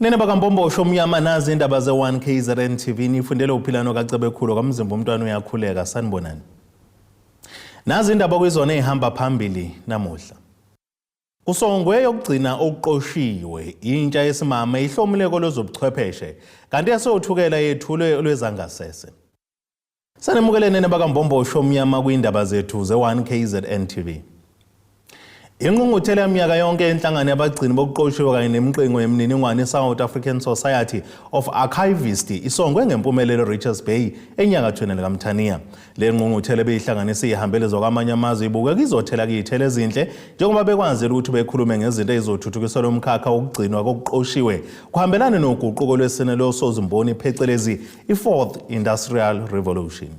Nene bakampombosho omnyama nazi indaba ze1 KZN TV nifundele uphilano kaCebekhulu kamzimba umntwana uyakhuleka sanibonani. Nazi indaba kwizona ehamba phambili namuhla. Usongwe yokugcina okuqoshiwe intsha yesimama ihlomuleko lozobuchwepheshe kanti yasothukela yethulwe lwezangasese. Sanemukele nene bakampombosho omnyama kwindaba zethu ze1 KZN TV. Ingqungquthela yaminyaka yonke enhlangano yabagcini bokuqoshiwe kanye nemiqingo yemininingwane South African Society of Archivists isongwe ngempumelelo Richards Bay enyakathweni likaMthaniya. Le ngqungquthela beyihlanganisa ihambele zokwamanye amazwe ibukeka izothela kuyithele ezinhle njengoba bekwazile ukuthi bekhulume ngezinto ezizothuthukiswa lomkhakha wokugcinwa kokuqoshiwe kuhambelana noguquko lwesine losozimboni phecelezi i4th Industrial Revolution.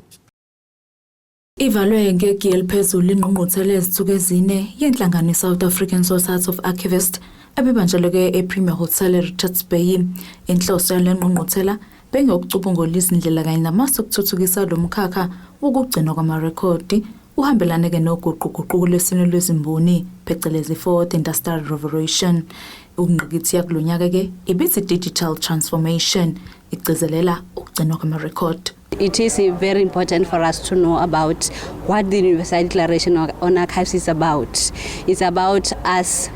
Ivalwe ngegiyeli phezulu ingqungquthela ezithuke ezine yenhlangano South African Society of Archivists ebibanjeleke ePremier Hotel Richards Bay. Inhloso yale ngqungquthela bengokucubungula izindlela kanye namasu okuthuthukisa lo mkhakha wokugcinwa kwamarekhodi uhambelana ke noguquguquko lwesine lwezimboni phecelezi 4th Industrial Revolution. Ungqikithi yakulonyaka ke ibithi digital transformation igcizelela ukugcinwa kwamarekhodi. It is very important for us to know about what the Universal Declaration on Archives is about. It's about us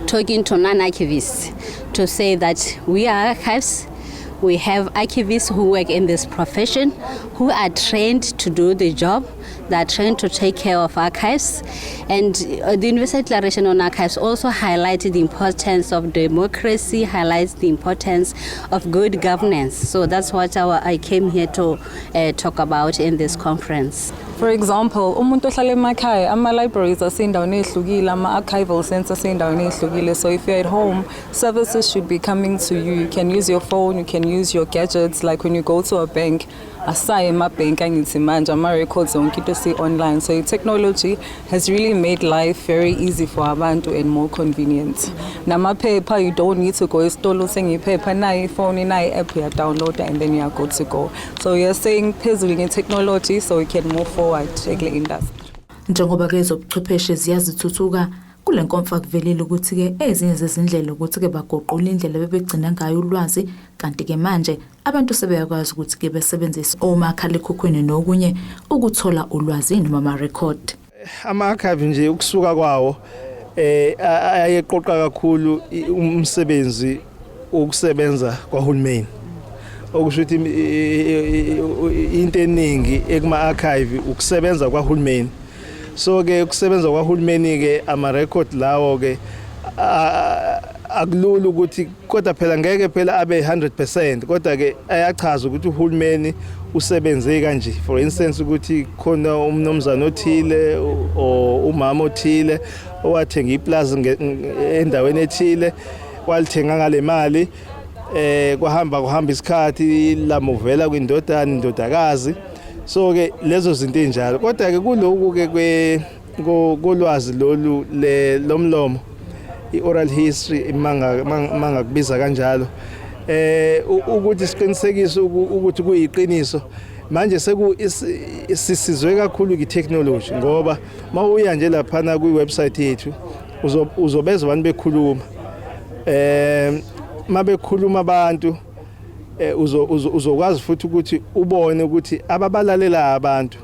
talking to non-archivists to say that we are archives. We have archivists who work in this profession, who are trained to do the job. They are trained to take care of archives. And the Universal Declaration on Archives also highlighted the importance of democracy, highlights the importance of good governance. So that's what I came here to talk about in this conference. For example, umuntu ohlala emakhaya, ama-libraries asendaweni ehlukile, ama-archival centers asendaweni ehlukile. So if you're at home, services should be coming to you. You can use your phone, you can use your gadgets, like when you go to a bank, asaye ema-bank angithi manje ama-records zonke into online. So technology has really made life very easy for abantu and more convenient. Namaphepha, you don't need to go esitolo uthenga iphepha, nayi phone, nayi app, you download and then you are good to go. So you're saying phezulu in technology so we can move forward kule industry. Njengoba ke zobuchwepheshe ziyazithuthuka kule nkonfa kuvelile ukuthi ke ezinye zezindlela ukuthi ke bagoqula indlela bebegcina ngayo ulwazi kanti ke manje abantu sebeyakwazi ukuthi ke besebenzise omakhalekhukhwini nokunye ukuthola ulwazi noma ama-record. Ama-archive nje ukusuka kwawo ayeqoqa kakhulu umsebenzi ukusebenza kwahulumeni. Okusho ukuthi into eningi ekuma-archive ukusebenza kwahulumeni. So ke ukusebenza kwahulumeni ke ama-record lawo ke akulula ukuthi kodwa phela ngeke phela abe 100% kodwa ke ayachaza ukuthi uhulumeni usebenze kanje. For instance ukuthi khona umnomzana othile o umama othile owathenga iplaza endaweni ethile walithenga ngale mali kuhamba isikhathi lamovela kwindodakazi. So ke lezo zinto enjalo kodwa ke kuloko ke kolwazi lolu lomlomo i-oral history manga kubiza kanjalo ukuthi siqinisekise ukuthi kuyiqiniso manje sisizwe kakhulu ki-technology ngoba mawuya nje laphana kwi-website yethu uzobeza abantu bekhuluma mabekhuluma abantu uzokwazi futhi ukuthi ubone ukuthi ababalalela abantu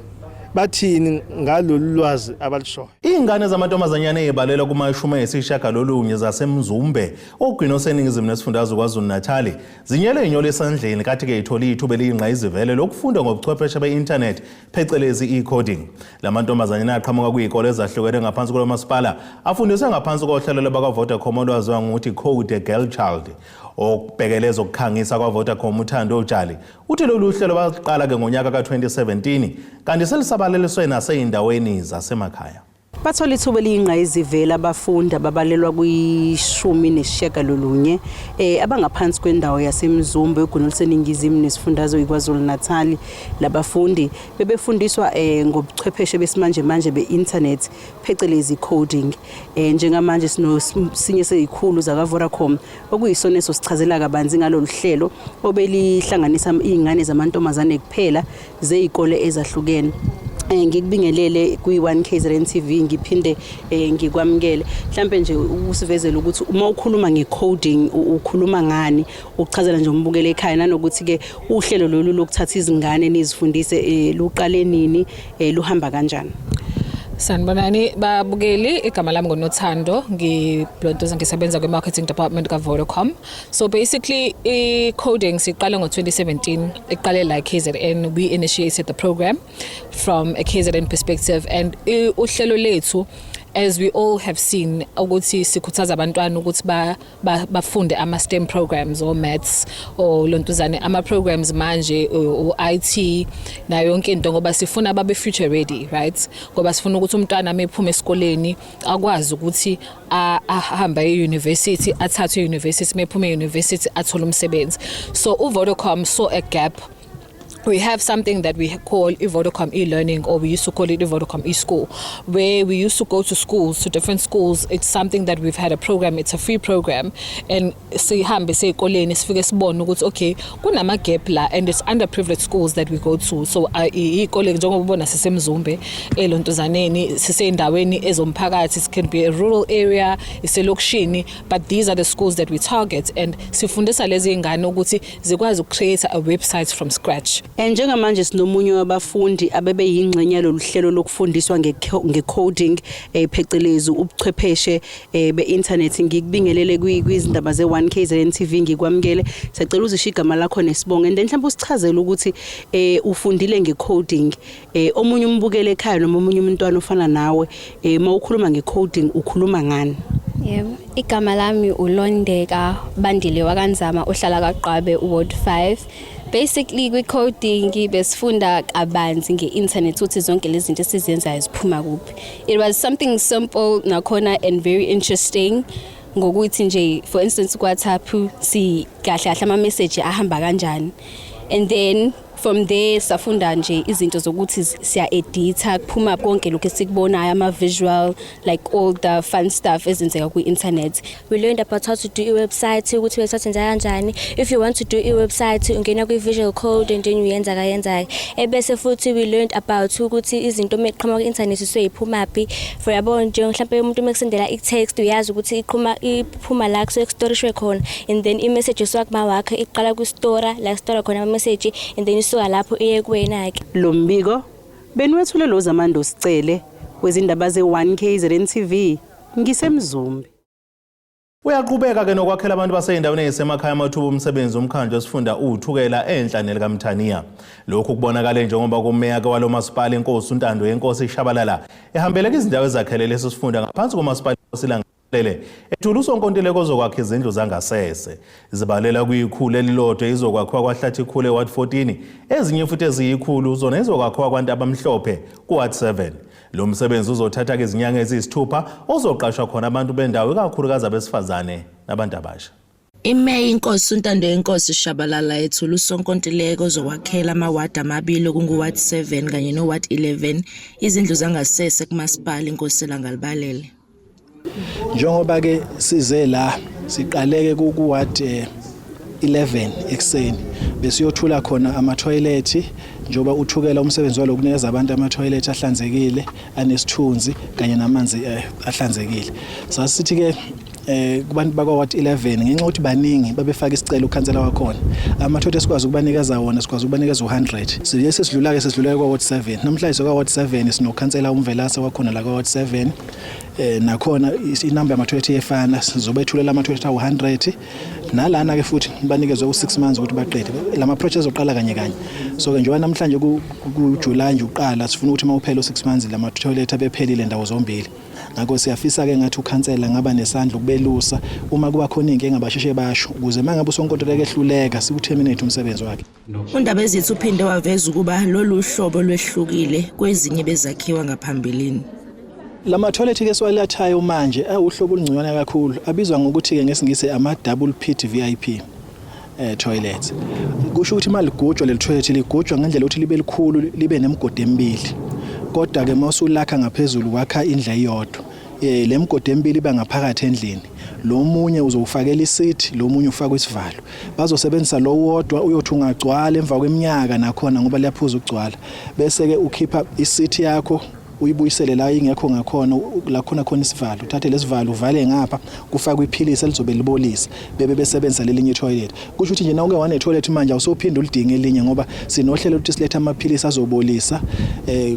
bathini ngalolu lwazi abalishoyo. Ingane zamantombazanyana ezibalelwa kumashumi ayisishiyagalolunye zaseMzumbe ogwini oseningizimu nesifundazwe KwaZulu-Natal zinyele inyolo esandleni kathi ke ithola ithuba eliyingqayizivele lokufunda ngobuchwepheshe be-internet phecelezi e-coding. La mantombazanyana aqhamuka kuyizikole ezahlukene ngaphansi kolomasipala afundiswe ngaphansi kohlelo lwabaka-Vodacom olwaziwa ngokuthi Code Girl Child okubhekeleza ukukhangisa kwa-Vodacom uThando Tshali. Uthi lolu hlelo baqala ke ngonyaka ka-2017 kanti selisabalaliswe nasey'ndaweni zasemakhaya. Bathola ithuba eliyingqayizivele abafundi ababalelwa kwi-19 abangaphansi kwendawo yaseMzumbe ogwini oluseningizimu nesifundazwe KwaZulu-Natal. Labafundi bebefundiswa ngobuchwepheshe besimanje manje be-internet phecelezi coding. Njengamanje sinye sezikhulu zakwa-Vodacom okuyisona esosichazela kabanzi ngalolu hlelo obelihlanganisa izingane zamantombazane kuphela zezikole ezahlukene. ngikubingelele kwi1KZN TV ngiphinde ngikwamukele mhlambe nje usivezele ukuthi uma ukhuluma ngecoding ukhuluma ngani ukuchazela nje umbukele ekhaya nanokuthi ke uhlelo lolu lokuthatha izingane nizifundise luqale nini luhamba kanjani. Sanibonani babukeli, igama lami ngoNothando, ngiblondoza ngisebenza kwi-marketing department ka-Vodacom. So basically i-coding siqale ngo-2017, iqale la KZN. We initiated the program from a KZN perspective, and uhlelo lethu, as we all have seen, ukuthi sikhuthaza abantwana ukuthi bafunde ama-STEM programs or maths or lontuzane ama-programs manje or IT na yonke into ngoba sifuna babe future ready, right? Ngoba sifuna ukuthi umntwana mephuma esikoleni akwazi ukuthi ahamba e-university, athathe e-university, mephuma e-university athole umsebenzi. So uVodacom saw a gap. We have something that we call Vodacom e-learning, or we used to call it Vodacom e-school, where we used to go to schools, to different schools. It's something that we've had a program, it's a free program, and sihambe seyikoleni sifike sibone ukuthi okay kunama gap la, and it's underprivileged schools that we go to. So ikole njengoba ubona sisemzumbe elontuzaneni siseyindaweni ezomphakathi, it can be a rural area, iselokishini, but these are the schools that we target, and sifundisa lezi ingane ukuthi zikwazi ukcreate a website from scratch. Njengamanje sinomunye wabafundi abebe yingxenye loluhlelo lokufundiswa ngecoding phecelezi ubuchwepheshe be-internet. Ngikubingelele kwizindaba ze1KZN TV ngikwamukele. Sicela uzisho igama lakho nesibongo, and then mhlawumbe usichazele ukuthi ufundile ngecoding. Omunye umbukele ekhaya noma omunye umntwana ofana nawe mawukhuluma ngecoding ukhuluma ngani? Yebo, igama lami uLondeka Bandile wakanzama ohlala kaQabe uWard 5. Basically kwi-coding besifunda kabanzi nge-internet ukuthi zonke lezi zinto esizenzayo ziphuma kuphi. It was something simple nakhona and very interesting ngokuthi nje for instance ku-WhatsApp si kahle kahle ama-message ahamba kanjani, and then from there safunda nje izinto zokuthi siya-editha kuphuma konke lokho esikubonayo ama-visual, like all the fun stuff ezenzeka kwi-internet. We learned about how to do a website, ukuthi website yenza kanjani. If you want to do a website ungena kwi-visual code and then uyenza ebese futhi we learned about ukuthi izinto meqhamuka ku-internet soyiphumaphi. For yabo nje mhlawumbe umuntu mekusendela i-text uyazi ukuthi iphuma la kusekustorishwe khona, and then i-message eswakuma wakhe iqala kwi-store la store khona ama-message, and then isuka lapho iye kuwena ke. Lo mbiko beniwethule lo Zamando Sicele kwezindaba ze1KZN TV ngisemzumbe. Uyaqhubeka ke nokwakhela abantu baseyindaweni ezisemakhaya amathuba omsebenzi umkhandlu osifunda uthukela enhlaneni kaMthaniya. Lokhu kubonakala njengoba kumeya ke walo masipala inkosi uNtando yenkosi Shabalala ehambeleka izindawo ezakhelele leso sifunda ngaphansi komasipala osilangelele ethula usonkontileko zokwakha izindlu zangasese. Zibalela kuyikhulu elilodwa izokwakhiwa kwahlathi ikhulu eWard 14, ezinye futhi eziyikhulu zona izokwakhiwa kwabantu abamhlophe kuWard 7. Lo msebenzi uzothatha ke izinyanga eziyisithupha ozoqashwa khona abantu bendawo ikakhulukazi abesifazane nabantu abasha. Imeya inkosi uNtando yenkosi Shabalala ethula usonkontileko zokwakhela amawadi amabili kunguWard 7 kanye noWard 11 izindlu zangasese kumasipala inkosi Langalibalele. Njengoba ke size la siqaleke kuWard 11 ekseni besiyothula khona ama-toilet njoba uthukela umsebenzi walo kunikeza abantu ama-toilet ahlanzekile anesithunzi kanye namanzi ahlanzekile. Sasithi ke kubantu bakwaWard 11 ngenxa ukuthi baningi babefaka isicelo ukhansela wakhona ama-toilet sikwazi ukubanikeza wona, sikwazi ukubanikeza u100. Siye sesidlula kwaWard 7 namhlanje kwaWard 7 sinokhansela umvelasa wakhona la kwaWard 7 nakhona inamba yama-toilet efana sizobethulela ama-toilet awu100 nalana ke futhi banikezwe u6 months ukuthi baqede lama projects zoqala kanye. So ke njengoba namhlanje kuJuly nje uqala sifuna ukuthi mawuphela u6 months lama toilet abephelile ndawo zombili. Ngakho siyafisa ke ngathi ukhansela ngaba nesandla ukubelusa uma kuba khona inkinga basheshe basho ukuze mangabe usonkontileka ehluleka sikuterminate umsebenzi wakhe. Undaba ezithi uphinde waveza ukuba lolu hlobo lwehlukile kwezinye bezakhiwa ngaphambilini. Lama toilet ke siwalathayo manje awuhlobo olungconywana kakhulu abizwa ngokuthi ke ngesingise ama double pit VIP toilets. Kusho ukuthi maligujwa leli toilet ligujwa ngendlela ukuthi libe likhulu libe nemigodi emibili. Kodwa ke mawusulakha ngaphezulu wakha indla iyodwa. Le migodi emibili iba ngaphakathi endlini. lo munye uzowufakela isithi lo munye ufaka isivalo bazosebenzisa lo wodwa uyothi ungagcwala emva kweminyaka nakhona ngoba liyaphuza ukugcwala bese ke ukhipha isithi yakho uyibuyisele la ingekho ngakhona la khona isivalo uthathe lesivalo uvale ngapha kufakwe iphilisi elizobe libolisa bebe besebenzisa lelinye toilet kusho ukuthi nje na uke wane toilet manje awusophinda ulidinga elinye ngoba sinohlelo ukuthi silethe amaphilisi azobolisa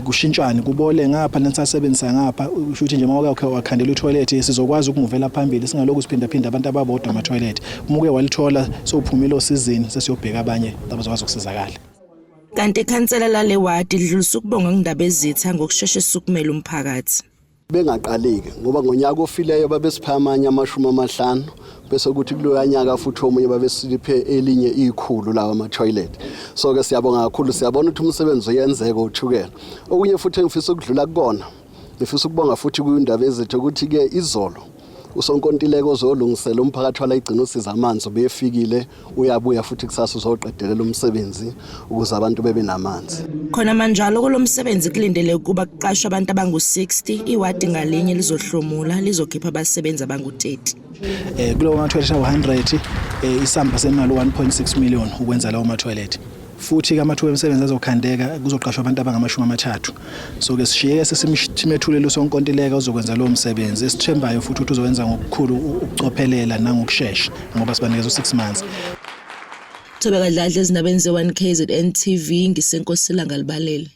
kushintshane kubole ngapha nesasebenzisa ngapha kusho ukuthi nje mawuke wakhandela itoilet sizokwazi ukumuvela phambili singalokho siphinda abantu ababodwa ama toilet umuke walithola sophumile osizini sesiyobheka abanye abazokwazi ukusizakala. Kanti ikhansela lale wadi lidlulisa ukubonga indaba ezitha ngokusheshsha sukumela umphakathi. Bengaqaleki ngoba ngonyaka ofileyo babesipha amanye ama50 bese ukuthi kuloya nyaka futhi omunye babesiliphe elinye ikhulu lawa ama toilet. So ke siyabonga kakhulu siyabona ukuthi umsebenzi uyenzeka uthukela. Okunye futhi engifisa ukudlula kubona. Ngifisa ukubonga futhi kuyindaba ezithe ukuthi ke izolo usonkontileko zolungisela umphakathi wala igcina usiza amanzi beyefikile uyabuya futhi kusasa uzoqedelela umsebenzi ukuze abantu bebe namanzi. Khona manjalo kulomsebenzi kulindele ukuba kuqashwe abantu abangu60 iwadi ngalinye lizohlomula lizokhipha abasebenzi abangu30. Kulowo ma toilet awu100 isamba semali 1.6 million ukwenza lawo ma toilet. Futhi ke amathuba emsebenzi azokhandeka kuzoqashwa abantu abangama30 so ke sishiye sesimethulelo sonkontileka uzokwenza lo msebenzi esithembayo futhi ukuthi uzowenza ngokukhulu ukucophelela nangokusheshsha ngoba sibanikeza 6 months. Thobeka Dladla ezindabeni ze1KZN TV ngisenkosila ngalibalele.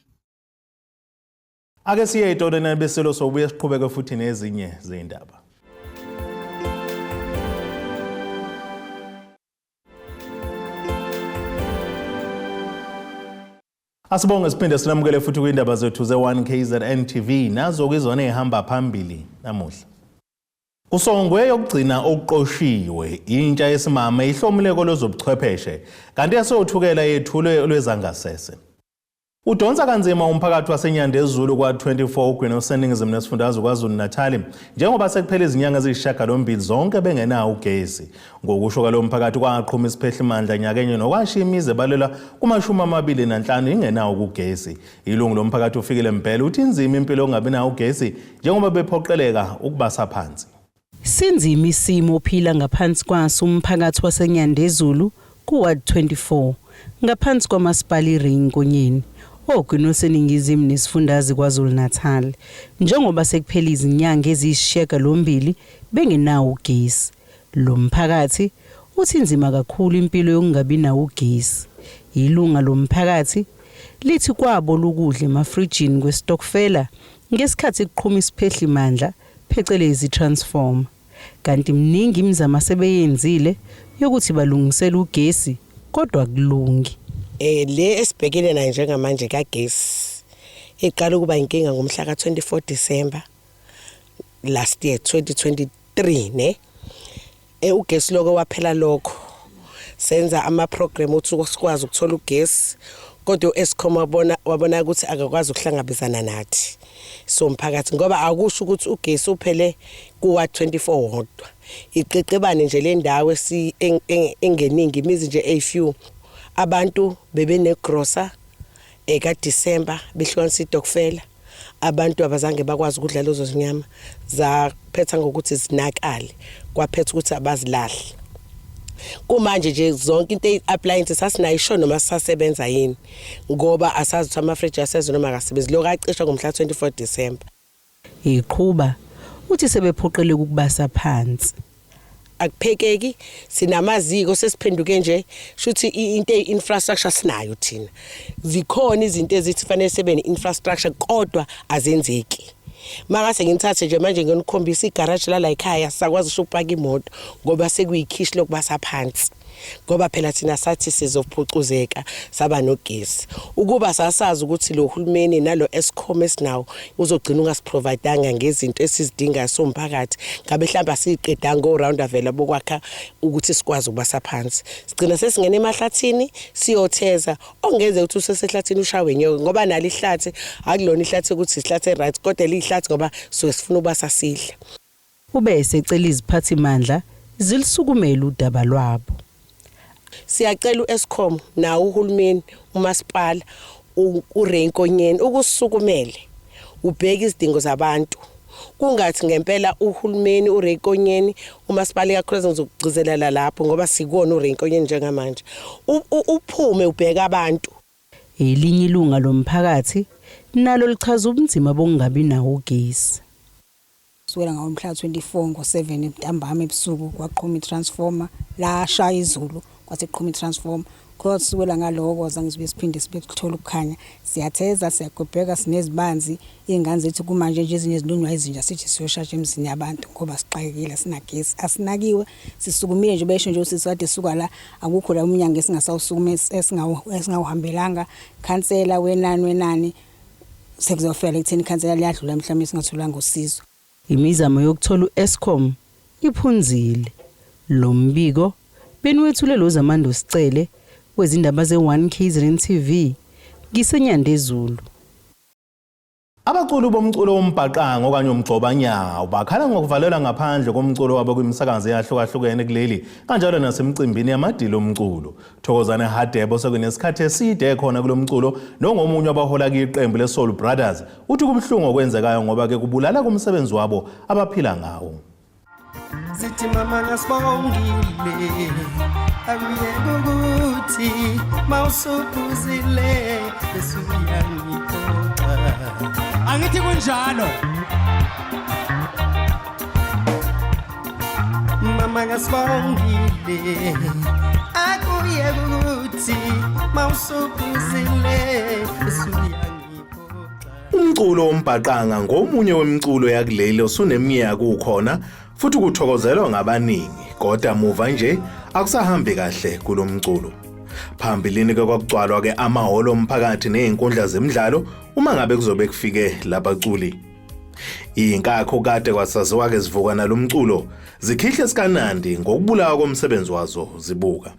Ake siye eToreni beselo sobuye siqhubeke futhi nezinye zeindaba. Asibonge siphinde sinamukele futhi kwindaba zethu ze1KZN TV nazo kwizona ehamba phambili namuhla. Kusongwe yokugcina okuqoshiwe intsha yesimama ihlomuleko lozobuchwepheshe kanti yasothukela yethulwe lwezangasese. Udonsa kanzima umphakathi waseNyandezulu kwa24 ugwino seningizimu nesifundazwe KwaZulu-Natal njengoba sekuphela izinyanga eziyishagalombili zonke bengenawo ugesi. Ngokusho kwalo mphakathi kwaqhuma isiphehlimandla nyakenye nokwashiya imizi ebalela kuma-25 ingenawo kugesi. Ilungu lomphakathi ufikile Mbhele uthi inzima impilo ongabi nawo ugesi njengoba bephoqeleka ukubasa phansi. Sinzima isimo ophila ngaphansi kwaso umphakathi waseNyandezulu kuward 24 ngaphansi kwamasipala iRenkonyeni ogwino seningizimu nesifundazwe KwaZulu-Natal njengoba sekuphela izinyanga eziyishagalombili bengenawo ugesi. Lo mphakathi uthi inzima kakhulu impilo yokungabi nawo ugesi. Ilunga lomphakathi lithi kwabo lokudla emafrijini kwestokfela ngesikhathi kuqhuma isiphehlimandla phecelezi transformer kanti mningi imizamo sebeyenzile yokuthi balungisele ugesi kodwa kulungi. Le esibhekene nayo njengamanje kagesi eqala ukuba inkinga ngomhla ka24 December last year 2023 ne ugesi lokho waphela lokho senza ama program uthi sikwazi ukuthola ugesi kodwa Eskom wabona ukuthi akakwazi ukuhlangabezana nathi so mphakathi ngoba akusho ukuthi ugesi uphele kuwa 24 wodwa iqeqebane nje le ndawo engeningi imizi nje a-few abantu bebene grocer eka December behlukanisa idokfela abantu abazange bakwazi ukudla lezo zinyama zaphetha ngokuthi zinakale kwaphetha ukuthi abazilahle kumanje nje zonke into appliances sasinayisho noma sasebenza yini ngoba asazi ukuthi ama-fridge asezo noma akasebenzi lokho acisha ngomhla 24 December. Iqhuba uthi sebephoqeleka ukubasa phansi. Akuphekeki sinamaziko sesiphenduke nje shuthi into infrastructure sinayo thina zikhona izinto ezithi fanele sebe ne-infrastructure kodwa azenzeki. Mangase nginthathe nje manje nginikhombisa igarage la ekhaya sakwazi ukupaka imoto ngoba sekuyikhishi lokubasa phansi ngoba phela thina sathi sizophucuzeka saba nogesi ukuba sasazi ukuthi lo hulumeni nalo Eskom esinawo uzogcina ungasiprovidanga ngezinto esizidinga somphakathi ngabe mhlamba siqeda ngo round avela bokwakha ukuthi sikwazi ukubasa phansi sigcina sesingena emahlathini siyotheza ongeze ukuthi usesehlathini ushawe nyoka ngoba nali ihlathi akulona ihlathi ukuthi isihlathi right kodwa lihlathi ngoba so sifuna ubasa sidle ubese ecela iziphathimandla zilisukumela udaba lwabo. Siyacela uEskom na uhulumeni umasipala uRenkonyeni ukusukumele ubheka izidingo zabantu kungathi ngempela uhulumeni uRenkonyeni umasipala kakhulukazi ngizokugcizelela lapho ngoba sikona uRenkonyeni njengamanje uphume ubheka abantu. Elinye ilunga lomphakathi nalo lichaza ubunzima bokungabi nawo ugesi. Kusukela ngomhla 24 ngo7 ntambama ebusuku kwaqhuma itransformer la shaya izulu kwathi qhuma itransformer kusukela ngaloko zange sibe siphinde sibe kuthola ukukhanya siyatheza siyagobheka sinezibanzi ingane zethu kumanje nje ezinye izilunywa ezinja sithi siyoshasha emzini yabantu ngoba sixakekile sinagesi asinakiwe sisukumile nje besho nje sisade suka la akukho la umnyango esingasawusukume esingawuhambelanga khansela wenani sekuzofela ekutheni khansela liyadlula mhlawumbe singatholanga usizo. Imizamo yokuthola uEskom iphunzile. Lo mbiko benwethulelwe uZamando Sicele wezindaba ze1 KZN TV ngisenyandezulu. Abaculi bomculo wombhaqanga okanye umgxobanyawo bakhala ngokuvalelwa ngaphandle komculo wabo kwimisakazi eyahlukahlukene kuleli kanjalo nasemcimbini yamadilo omculo. Thokozane Hadebe sekunesikhathi eside khona kulomculo nongomunye abahola iqembu leSoul Brothers uthi kubhlungu okwenzekayo ngoba ke kubulala kumsebenzi wabo abaphila ngawo. Sithi mama ngasibongile akuyeke ukuthi mawusukuzile lesuyangiphoxa angithi kunjalo mama ngasibongile akuyeke ukuthi mawusukuzile lesuyangiphoxa. Umculo wombhaqanga ngomunye wemculo yakuleli osuneminyaka ukhona futhi kuthokozelwa ngabaningi kodwa muva nje akusahambi kahle kulomculo. Phambilini ke kwakugcwalwa ke amahholo omphakathi nezinkundla zemidlalo uma ngabe kuzobe kufike labaculi. Inkakho kade kwasaziwa ke zivuka nalomculo zikhihle sikanandi ngokubulawa komsebenzi wazo zibuka.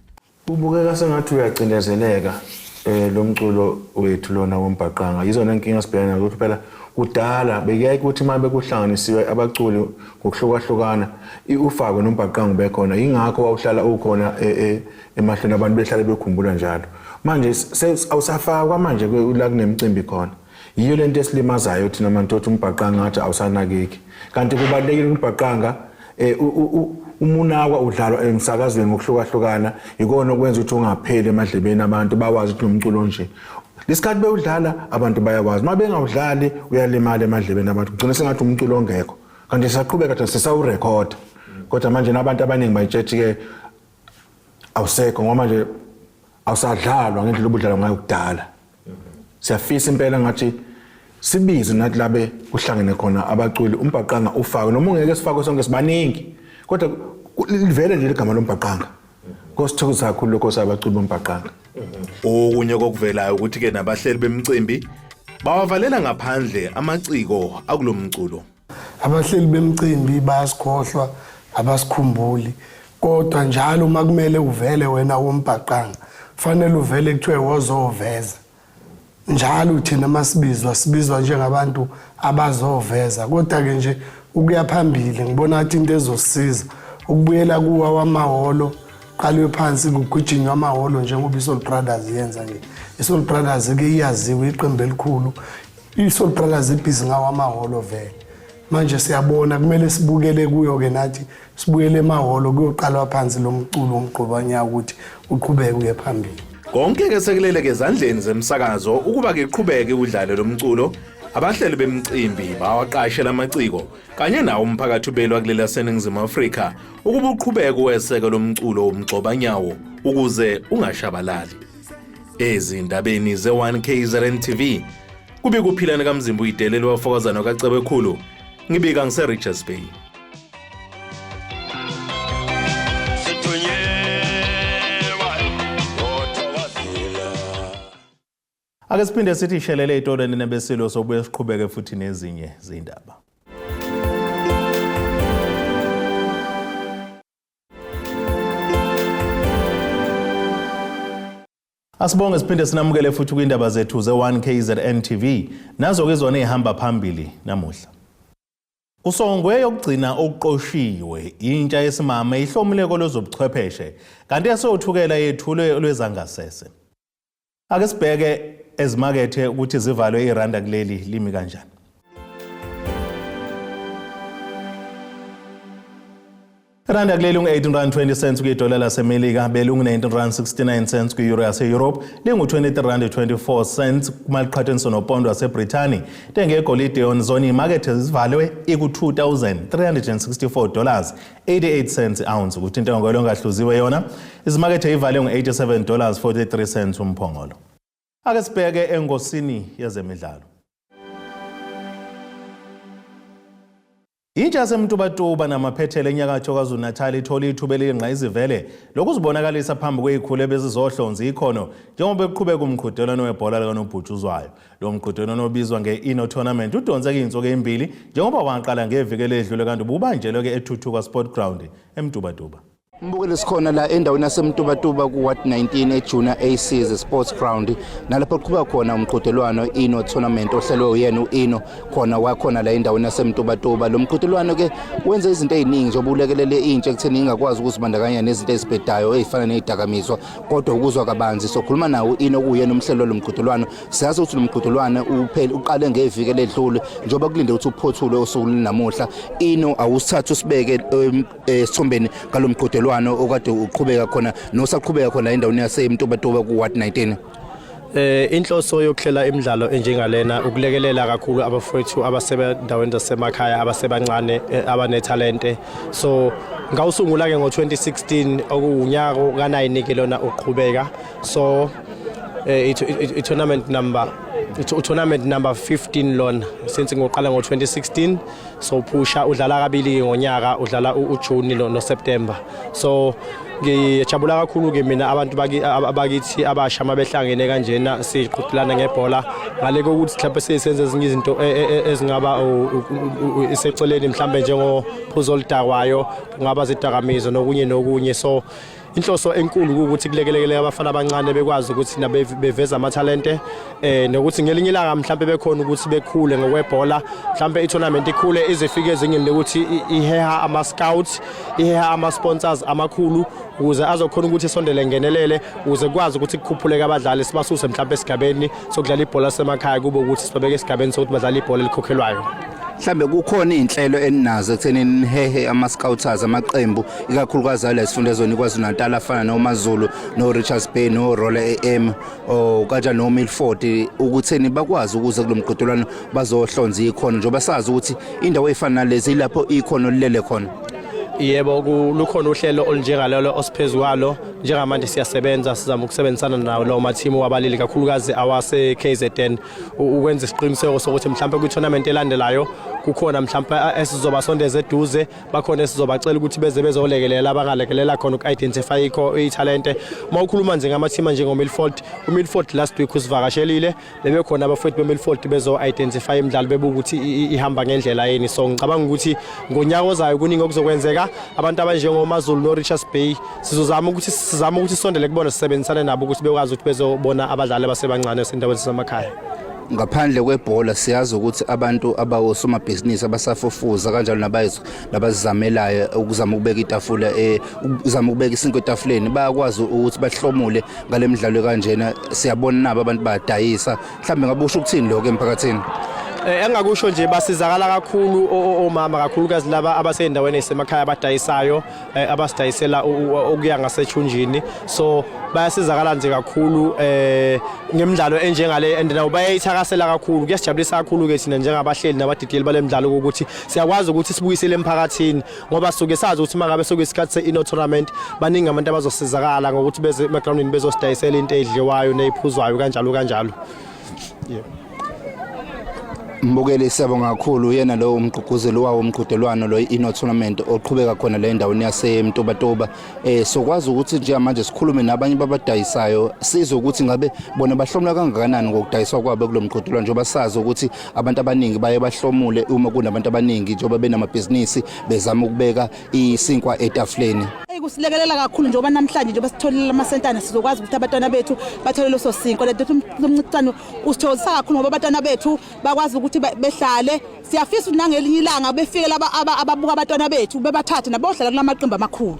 Ubukeka sengathi uyacindezeleka lo mculo wethu lona wombhaqanga yizona inkinga sibhekana ukuthi phela kudala bekuyeke ukuthi mabe kuhlanganisiwe abaculi ngokuhlukahlukana ufakwe nombhaqanga bekhona ingakho wawuhlala ukhona emahlweni abantu behlale bekhumbula njalo manje awusafakwa manje la kunemicimbi khona yiyo lento esilimazayo thina mantothu umbhaqanga ngathi awusanakeki kanti kubalekile umbhaqanga umunakwa udlalwa emsakazweni ngokuhlukahlukana ikona okwenza ukuthi ungapheli emadlebeni abantu bawazi ukuthi nomculo nje lesikhathi bewudlala abantu bayakwazi mabe ngawudlali uyalimala emadlebeni abantu kugcina sengathi umculo ongekho kanti sisaqhubeka kathi sisawurecord kodwa manje nabantu abaningi bayitshethi ke awusekho ngoba manje awusadlalwa ngendlela obudlala ngayo kudala. Siyafisa impela ngathi sibize nathi labe kuhlangene khona abaculi umbhaqanga ufake noma ungeke sifake sonke sibaningi kodwa livele nje igama lombhaqanga kosithokoza kakhulu lokho sabaculi bombhaqanga. Okunye kokuvelayo ukuthi ke nabahleli bemicimbi bawavalela ngaphandle amaciko akulomculo. Abahleli bemicimbi bayasikhohlwa abasikhumbuli kodwa njalo makumele uvele wena wombhaqanga fanele uvele kuthiwe wozoveza njalo thina masibizwa njengabantu abazoveza kodwa ke nje ukuya phambili ngibona ukuthi into ezosisiza ukubuyela kuwa wamahholo qalwe phansi kugijinywa amahholo njengoba iSoul Brothers yenza nje. iSoul Brothers ke iyaziwe iqembu elikhulu iSoul Brothers ibhizi ngawo amahholo vele manje siyabona kumele sibukele kuyo ke nathi sibuyele emahholo kuyoqalwa phansi lo mculo omgqobanya ukuthi uqhubeke uye phambili. Konke ke sekuleleke ezandleni zemsakazo ukuba ke iqhubeke udlale lo mculo abahleli bemicimbi bawaqashela amaciko kanye nawo umphakathi ubelwa kulela seningizimu Afrika ukuba uqhubeke weseke lo mculo omgxobanyawo ukuze ungashabalali. Ezindabeni ze1 KZN TV kube kuphilana kaMzimba uyidelelo wafokazana kaCebe khulu ngibika ngise Richards Bay. Ake siphinde sithi shelele iTolweni nebesilo sobuye siqhubeke futhi nezinye izindaba. Asibonge siphinde sinamukele futhi kwindaba zethu ze1 KZN TV nazo ke zona ehamba phambili namuhla. Usongwe yokugcina okuqoshiwe intsha yesimama ihlomuleko lozobuchwepheshe kanti yasothukela yethulwe lwezangasese. Ake sibheke ezimakethe ukuthi zivalwe iRwanda kuleli limi kanjani. Randa kuleli ungu-18.20 kwidola lasemelika belungu 19.69 kwi-euro yase-Europe lingu-23.24 kumaqhathaniswa nopondo waseBrithani. Intengo yegolide yonzoni imakethe zivalwe iku-$2,364 88 ounce ukuthi intengo engahluziwe yona izimakethe ivale ngu-$87 43 umphongolo. Ake sibheke engosini yezemidlalo. Intsha yaseMtubatuba namaphethelo enyakatho KwaZulu-Natal ithola ithuba eliyingqayizivele lokuzibonakalisa phambi kweyikhulu ebezizohlonza ikhono njengoba beqhubeka umqhudelwano webhola likanobhutshuzwayo. Lo mqhudelwano obizwa nge-Ino Tournament udonseke iy'nsuku ezimbili njengoba waqala ngeviki eledlule kanti ububanjelwe-ke eThuthuka Sport Ground eMtubatuba. Mbukele sikhona la endaweni yaseMtubatuba ku-Ward 19 eJunior ACs Sports Ground nalapho kuqhubeka khona umqhudelwano Ino Tournament ohlelwe uyena uIno khona wakhona la endaweni yaseMtubatuba. Lo mqhudelwano ke wenza izinto eziningi njengoba ulekelele intsha ekutheni ingakwazi ukuzibandakanya nezinto ezibhedayo ezifana nezidakamizwa kodwa ukuzwa kabanzi sokhuluma nawo uIno kuyena umhlelo lo mqhudelwano. Siyazi ukuthi lo mqhudelwano uqale ngeviki eledlule njengoba kulinde ukuthi uphothule osukwini namuhla. Ino awusithatha usibeke esithombeni ngalo mqhudelwano okade uqhubeka khona nosaqhubeka khona endaweni yaseMtubatuba ku-Ward 19. Inhloso yokuhlela imidlalo enjengalena ukulekelela kakhulu abafowethu abasebendaweni zasemakhaya abasebancane abanethalente. So ngawusungula ke ngo-2016 okuwunyaka ka9 ke lona uqhubeka. So tournament number 15 lona since ngoqala ngo-2016. So pusha udlala kabili ngonyaka udlala uJune no September. So ngiyajabula kakhulu ke mina abantu abakithi abasha mabehlangene kanjena siqhudelana ngebhola ngale kokuthi mhlawumbe sisenze ezinye izinto ezingaba iseceleni mhlawumbe njengophuzo oludakwayo kungaba zidakamizwa nokunye. So inhloso enkulu ukuthi kulekelele abafana abancane bekwazi ukuthi nabe beveza amathalente nokuthi ngelinye ilanga mhlawumbe bekhona ukuthi bekhule ngokwebhola mhlawumbe i-tournament ikhule izifike ezingeni ukuthi iheha ama-scouts iheha ama-sponsors amakhulu ukuze azokhona ukuthi isondele ngenelele ukuze kwazi ukuthi kukhuphuleke abadlali sibasuse mhlawumbe esigabeni sokudlala ibhola semakhaya kube ukuthi sibabeke esigabeni sokuthi badlala ibhola elikhokhelwayo. Mhlambe kukhona inhlelo eninazo ekutheni nihehe ama-scouters amaqembu ikakhulukazi ala esifundazweni KwaZulu-Natal afana noMaZulu no-Richards Bay no-Roller AM kanjalo no-Milford ukutheni bakwazi ukuze kulo mqhudelwano bazohlonza ikhono njengoba sazi ukuthi indawo efana nalezi ilapho ikhono lilele khona. Yebo lukhona uhlelo olunjengalelo osiphezukalo njengamanje siyasebenza sizama ukusebenzisana nawo lo mathimu wabalili kakhulukazi awase KZN ukwenza isiqiniseko sokuthi mhlawumbe kwi-tournament elandelayo kukhona mhlawumbe esizobasondeza eduze bakhona esizobacela ukuthi beze bezolekelela abangalekelela khona uku-identify ithalente. Mawukhuluma nje ngamathimu njengomilford uMilford last week usivakashelile bebekhona abafowethu beMilford bezo-identify imidlalo bebukuthi ihamba ngendlela yini. So ngicabanga ukuthi ngonyaka ozayo kuningi okuzokwenzeka abantu abanjengoMaZulu no-Richards Bay sizama ukuthi sisondele kubona sisebenzisane nabo ukuthi bekwazi ukuthi bezobona abadlali abasebancane esendaweni zasemakhaya. Ngaphandle kwebhola siyazi ukuthi abantu abawosomabhizinisi abasafufuza kanjalo nabazizamelayo ukuzama ukubeka itafula ukuzama ukubeka isinko etafuleni bayakwazi ukuthi bahlomule ngale midlalo kanjena. Siyabona nabo abantu bayadayisa mhlambe ngabusho ukuthini lokho emphakathini. Engakusho nje basizakala kakhulu omama kakhulukazi laba abasendaweni esemakhaya abadayisayo abasidayisela okuya ngasethunjini. So bayasizakala nje kakhulu ngemidlalo enjengale and nawo bayayithakasela kakhulu. Kuyasijabulisa kakhulu ke thina njengabahleli nabadidiyeli bale midlalo ukuthi siyakwazi ukuthi sibuyisele emphakathini ngoba suke sazi ukuthi mangabe sokuyisikhathi se-Ino Tournament baningi abantu abazosizakala ngokuthi beze emagroundini bezosidayisela into edliwayo neyiphuzwayo kanjalo. Yeah. Mbukele siyabonga kakhulu yena lo umgqugquzeli wawo umqhudelwano lo Ino Tournament oqhubeka khona la endaweni yaseMtubatuba. Sokwazi ukuthi nje manje sikhulume nabanye babadayisayo sizwe ukuthi ngabe bona bahlomula kangakanani ngokudayiswa kwabo kulo mqhudelwano njengoba sazi ukuthi abantu abaningi baye bahlomule uma kunabantu abaningi njengoba benamabhizinisi bezama ukubeka isinkwa etafuleni. Kusilekelela kakhulu njengoba namhlanje njengoba sitholile amasentana sizokwazi ukuthi abantwana bethu bathole leso sinko lento umncane usithokozisa kakhulu ngoba abantwana bethu bakwazi ukuthi behlale. Siyafisa nangelinye ilanga befike laba ababuka abantwana bethu bebathathe nabo odlala kulamaqembu amakhulu.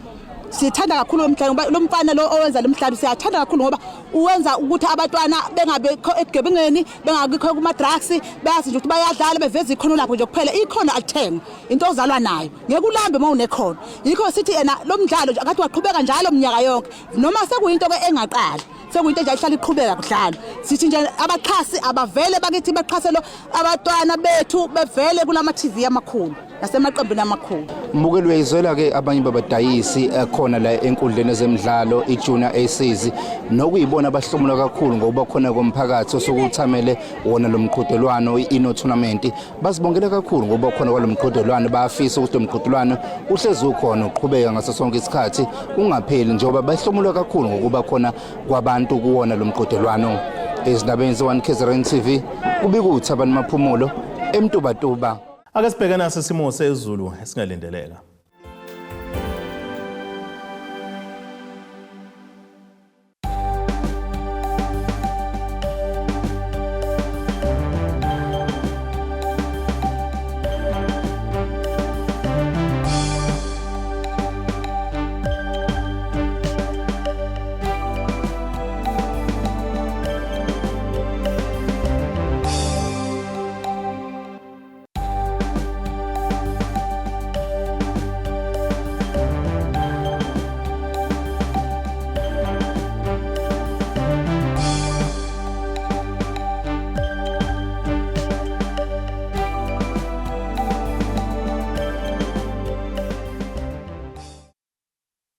Sithanda kakhulu lo mfana lo owenza lo mhlalo siyathanda kakhulu ngoba uwenza ukuthi abantwana bengabe egebengeni bengakho kuma drugs bayazi nje ukuthi bayadlala beveza ikhono lapho nje kuphela ikhono alithengwa into ozalwa nayo ngeke ulambe mawunekhono yikho sithi ena lo mdlalo nje akathi waqhubeka njalo umnyaka yonke noma sekuyinto ke engaqali sekuyinto nje ayihlala iqhubeka kudlala sithi nje abaxhasi abavele bakithi baqhaselo abantwana bethu bevele kulama TV amakhulu nasemaqembini amakhulu. Mbukeli uyayizwela ke abanye babadayisi khona la enkundleni ezemidlalo iJunior Aces nokuyibona abahlomula kakhulu ngoba khona komphakathi osukuthamele wona lo mqhudelwano iIno tournament basibongela kakhulu ngoba khona kwalo mqhudelwano bayafisa ukuthi lo mqhudelwano uhlezi ukhona uqhubeka ngaso sonke isikhathi ungapheli njengoba bahlomula kakhulu ngokuba khona kwabantu kuwona lo mqhudelwano. Ezindabeni ze1 KZN TV ubikuthi abantu maphumulo eMtubatuba. Ake sibheke naso isimo sezulu esingalindeleka.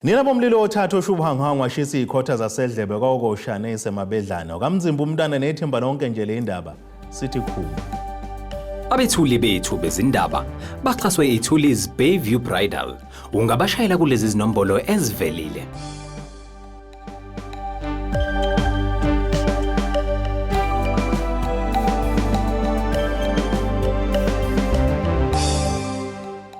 Nina bomlilo othathu oshubuhangwa washisa ikhotha zasedlebe kwaOkoshane esemabedlana kamzimba umntana nethemba lonke nje le indaba sithi khulu. Abethuli bethu bezindaba baxhaswe iThulis Bayview Bridal ungabashayela kulezi zinombolo ezivelile